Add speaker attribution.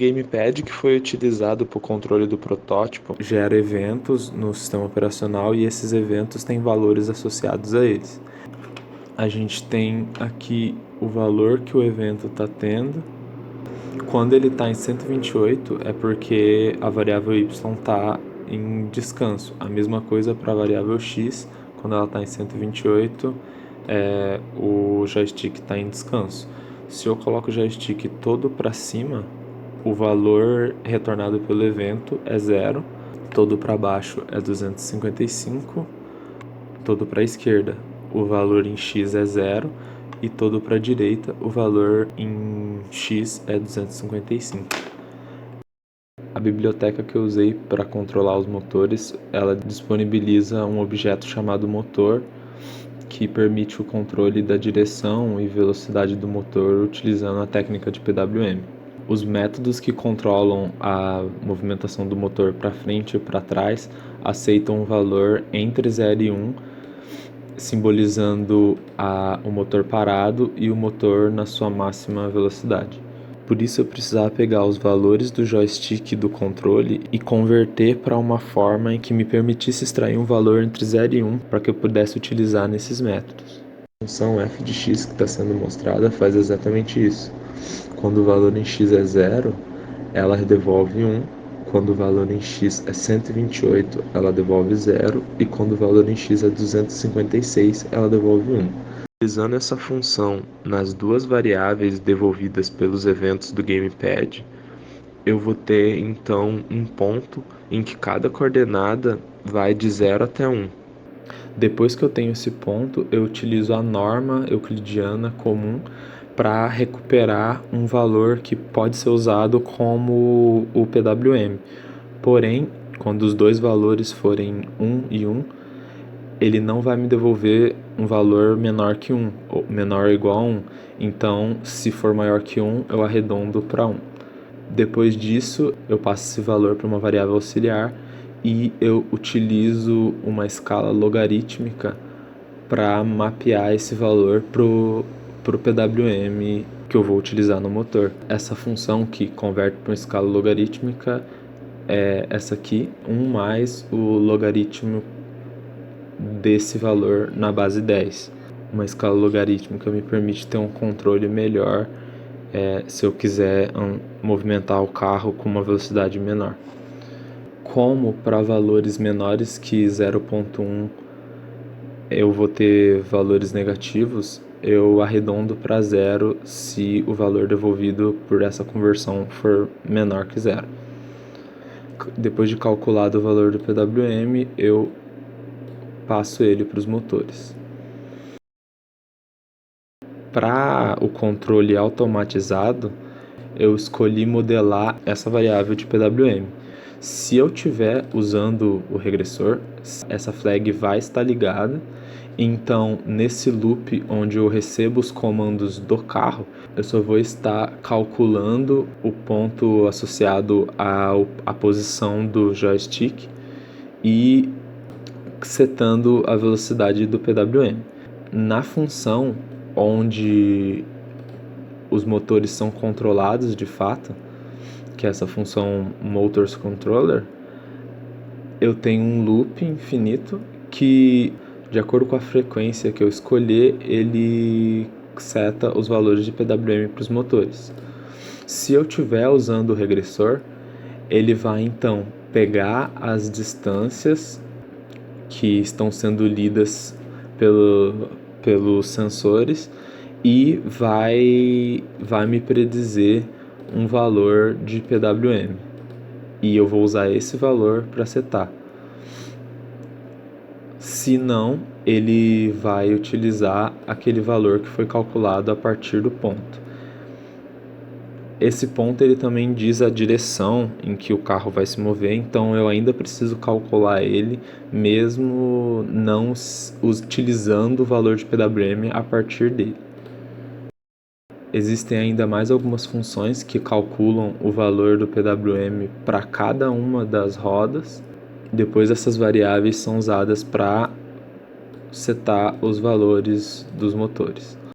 Speaker 1: Gamepad que foi utilizado para o controle do protótipo gera eventos no sistema operacional e esses eventos têm valores associados a eles. A gente tem aqui o valor que o evento está tendo. Quando ele está em 128 é porque a variável y está em descanso. A mesma coisa para a variável x, quando ela está em 128, o joystick está em descanso. Se eu coloco o joystick todo para cima, o valor retornado pelo evento é 0, todo para baixo é 255, todo para a esquerda o valor em x é 0 e todo para a direita o valor em x é 255. A biblioteca que eu usei para controlar os motores, ela disponibiliza um objeto chamado motor que permite o controle da direção e velocidade do motor utilizando a técnica de PWM. Os métodos que controlam a movimentação do motor para frente e para trás aceitam um valor entre 0 e 1, simbolizando o motor parado e o motor na sua máxima velocidade. Por isso eu precisava pegar os valores do joystick do controle e converter para uma forma em que me permitisse extrair um valor entre 0 e 1 para que eu pudesse utilizar nesses métodos. A função f de x que está sendo mostrada faz exatamente isso. Quando o valor em x é 0, ela devolve 1. Quando o valor em x é 128, ela devolve 0. E quando o valor em x é 256, ela devolve 1. Utilizando essa função nas duas variáveis devolvidas pelos eventos do Gamepad, eu vou ter então um ponto em que cada coordenada vai de 0 até 1. Depois que eu tenho esse ponto, eu utilizo a norma euclidiana comum para recuperar um valor que pode ser usado como o PWM. Porém, quando os dois valores forem 1 e 1, ele não vai me devolver um valor menor que 1, ou menor ou igual a 1. Então, se for maior que 1, eu arredondo para 1. Depois disso, eu passo esse valor para uma variável auxiliar e eu utilizo uma escala logarítmica para mapear esse valor pro PWM que eu vou utilizar no motor. Essa função que converte para uma escala logarítmica é essa aqui, 1 mais o logaritmo desse valor na base 10. Uma escala logarítmica me permite ter um controle melhor se eu quiser movimentar o carro com uma velocidade menor. Como para valores menores que 0.1 eu vou ter valores negativos, eu arredondo para 0 se o valor devolvido por essa conversão for menor que 0. Depois de calculado o valor do PWM, eu passo ele para os motores. Para o controle automatizado, eu escolhi modelar essa variável de PWM. Se eu estiver usando o regressor, essa flag vai estar ligada. Então, nesse loop onde eu recebo os comandos do carro, eu só vou estar calculando o ponto associado à posição do joystick e setando a velocidade do PWM. Na função onde os motores são controlados de fato, que é essa função Motors Controller, eu tenho um loop infinito que, de acordo com a frequência que eu escolher, ele seta os valores de PWM para os motores. Se eu estiver usando o regressor, ele vai então pegar as distâncias que estão sendo lidas pelos sensores e vai me predizer um valor de PWM. E eu vou usar esse valor para setar. Se não, ele vai utilizar aquele valor que foi calculado a partir do ponto. Esse ponto ele também diz a direção em que o carro vai se mover, então eu ainda preciso calcular ele, mesmo não utilizando o valor de PWM a partir dele. Existem ainda mais algumas funções que calculam o valor do PWM para cada uma das rodas. Depois essas variáveis são usadas para setar os valores dos motores.